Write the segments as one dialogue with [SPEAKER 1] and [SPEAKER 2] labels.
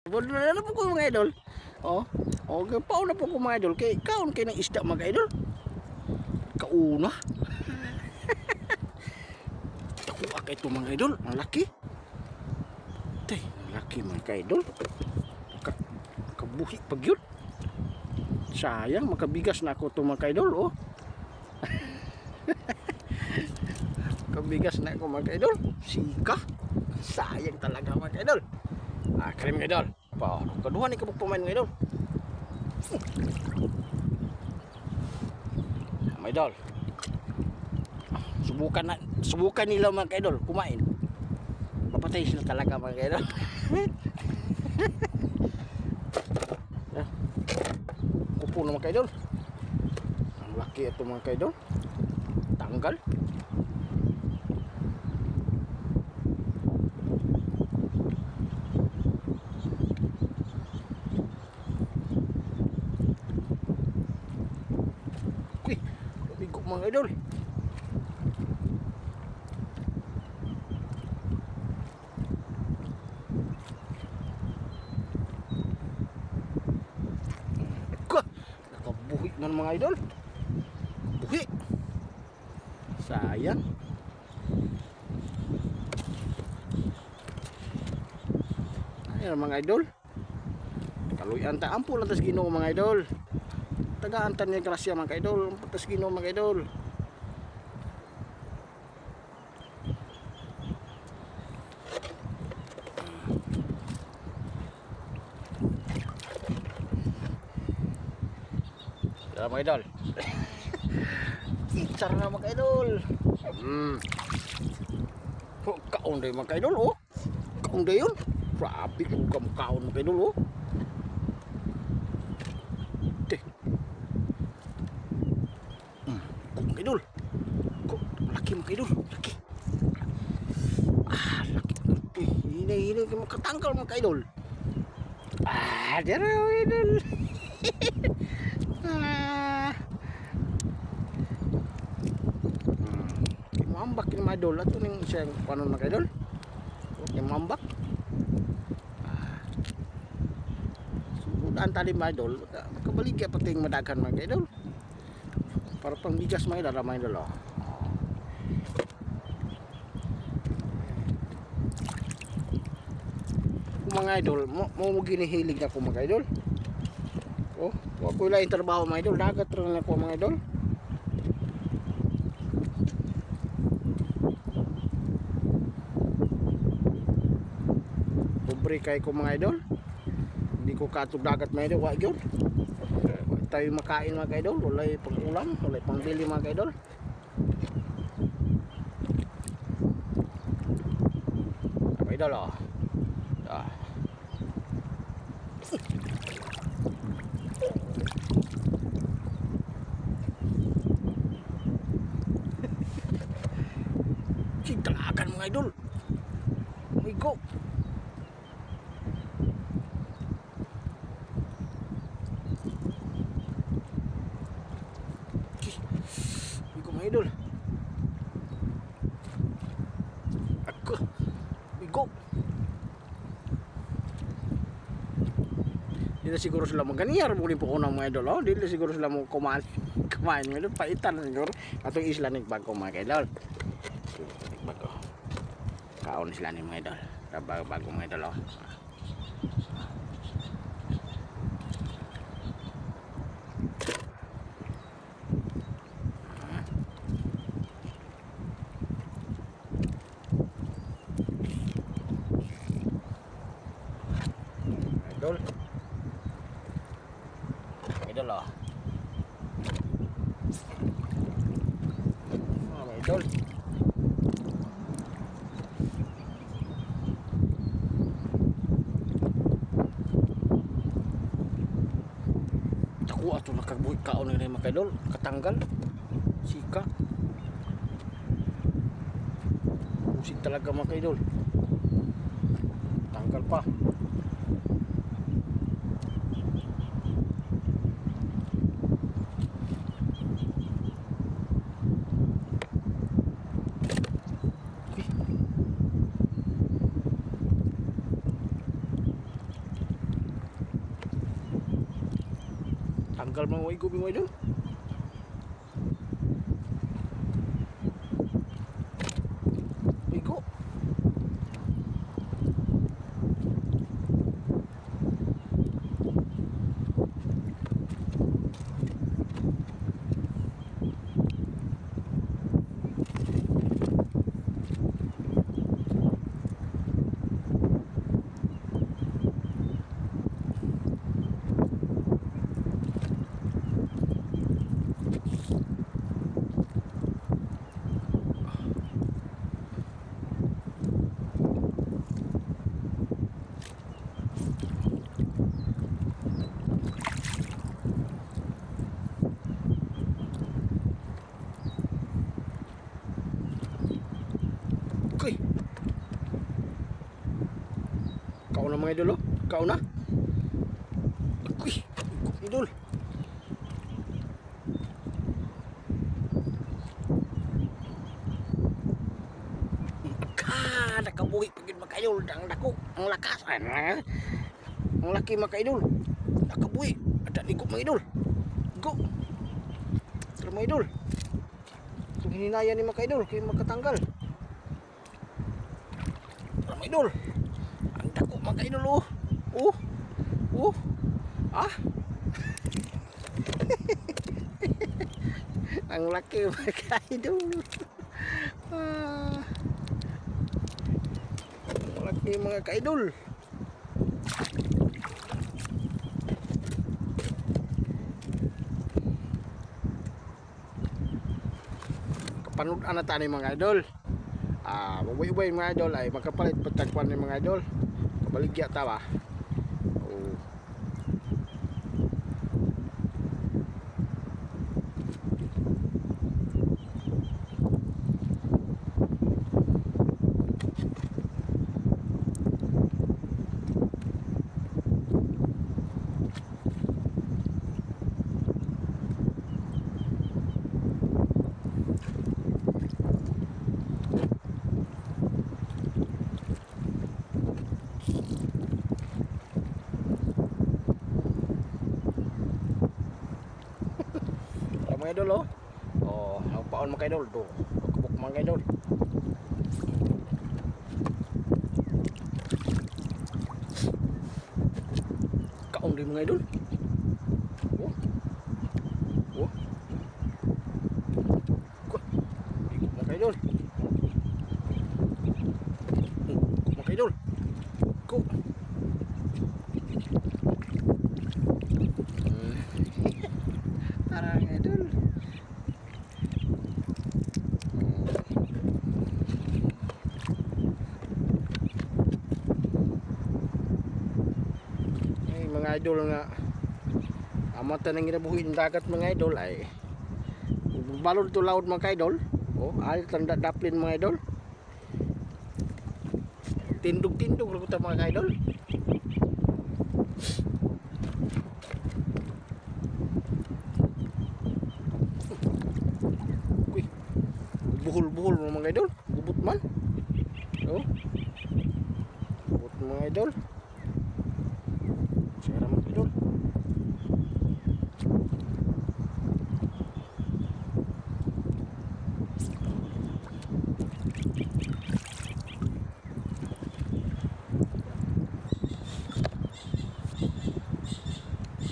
[SPEAKER 1] Wala na po ko mga idol. Oh, okay, pauna po ko mga idol. Kay kaon kay ng isda mga idol. Kauna. Ako akay ito mga idol, ang laki. Tay, ang laki mga idol. Kabuhi pag yun. Sayang, makabigas na ako ito mga idol. Oh. Kabigas na ako mga idol. Sika. Sayang talaga mga idol. Krim mga idol. Kaduhan ni kabuk pemain mga idol. Mga idol. Subukan nila mga idol kumain. Papatay sila talaga mga idol. Kupo na mga idol. Ang laki ito mga idol. Tanggal. Bigo mga idol. Nakabuhi na mga idol. Buhi. Sayang. Ayan mga idol. Kaluyan ta ampo lang tas Ginoo mga idol. Tagaan tan ni grasya mga idol, tas Ginoo mga idol. Tara mga idol. Icar na mga idol. Kaon day mga idol oh. Kaon day yun. Grabe kung kaon mga idol oh. Mga idol. Laki mga idol. Laki. Laki. Hina kayo makatanggal mga idol. Dyan na mga idol. Mambak ni mga idol. Ito ning siyang panon mga idol. Mambak. Sudaan tali mga idol. Makabaligya pati yung madagan mga idol. Para pang bigas mga idol. Mga idol oh. Mga idol, mo ginihilig na ko mga idol. Oh, ako lang yung trabaho mga idol. Dagat rin ako mga idol. Pobre kay ko mga idol. Hindi ko katog dagat mga idol. Wag yun. Tayo makain mga idol. Walay pang ulam. Walay pang bili mga idol. Mga idol oh. Talagan mga idol. My go. Mga idol. Ako. My go. Hindi na siguro sila maganiyar. Muli po ko ng mga idol. Oh. Hindi na siguro sila kumain. Kumain mga idol. Paitan na siguro. Atong isla nagbago mga idol. Bago. Kaon sila ni mga idol. Bago mga idol oh. Idol. Idol oh. Idol. Ako ato nakagbuhit kaon na mga idol. Katanggal. Sika. Usig talaga mga idol. Tanggal pa. Tanggal mga igo mga idol. Igo. Okay. Kau na mga idol, oh. Kau na. Uy, idol. Nakabuhi pagid mga idol. Ang dako, ang lakas. Ang laki mga idol. Nakabuhi. Ada ligo mga idol. Go. Tara mga idol. Itong hininaya ni mga idol kaya makatanggal. Tara mga idol. Ang dako mga idol, oh. Oh. Oh. Ah. Ang laki mga idol. Ah. Ang laki mga kaidol. Kapanood na tayo mga idol. Ubay-ubay mga idol ay magkapalit patagpuan ng mga idol. Kabaligya tawa. Oh. Mga idol, oh. Oh, ang paon mga idol do. Pagkubok mga idol. Kaon din mga idol. Oh. Oh. Mga idol. Mga idol. Go. Arang idol. Mga idol nga amata nang ginabuhi ng dagat mga idol ay balod to loud mga idol. Oh, ay tanda daplin mga idol. Tindog-tindog ra ta mga idol. Uy. Buhol-buhol mga idol. Gubot man. Oh. Gubot mga idol. Sekarang mga idol.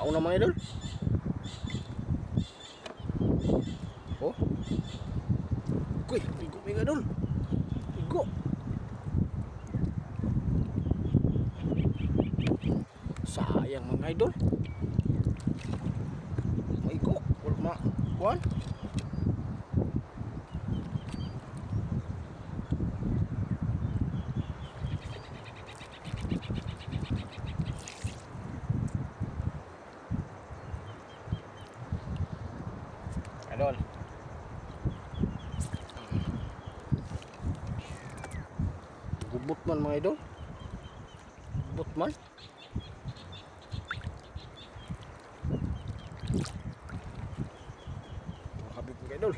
[SPEAKER 1] Kauna mga idol. Oh. Kuy, bigo mga idol. Bigo. Sayang mga idol. Bigo, wala kuan. Idol. Gubot man mga idol. Gubot man. Habib mga idol.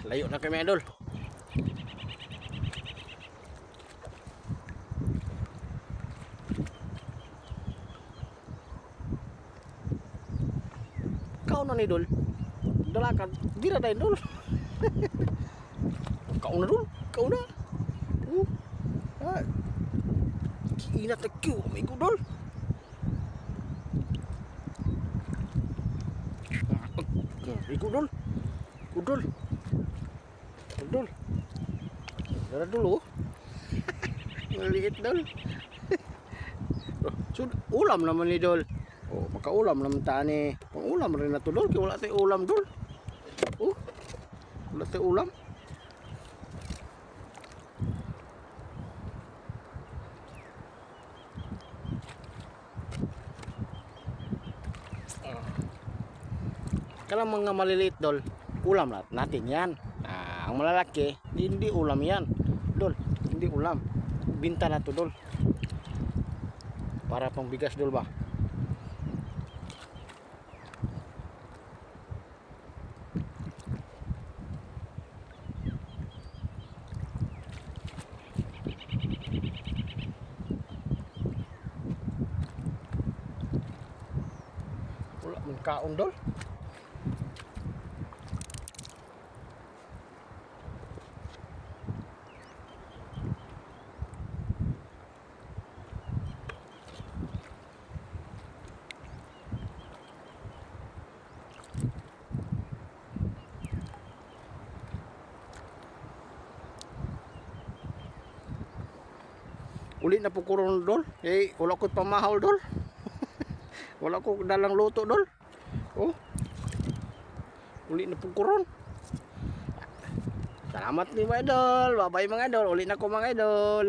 [SPEAKER 1] Layo na kami idol. na ni dol. Dalakan, dira dai dol. Kauna dol, kauna. Ah. Ina ta kyu, may dol. Ikut dol. Kudol. Kudol. Dara dulu. Maliit dol. Sud ulam naman ni dol. Oh, makaulam naman ta ni. Pangulam rin na to dol, kay wala tay ulam dol. Oh. Wala tay ulam. Kalau mga maliliit dol, ulam natin yan. Ang malalaki, hindi ulam yan. Dol, hindi ulam. Binta na to dol. Para pang bigas dol ba? Wala mong kaon dol. Uli na po kuron dol. Wala ko pamahol dol. Wala ko dalang luto dol. Oh. Uli na po kuron. Salamat ni mga idol. Bye bye mga idol. Uli na ko mga idol.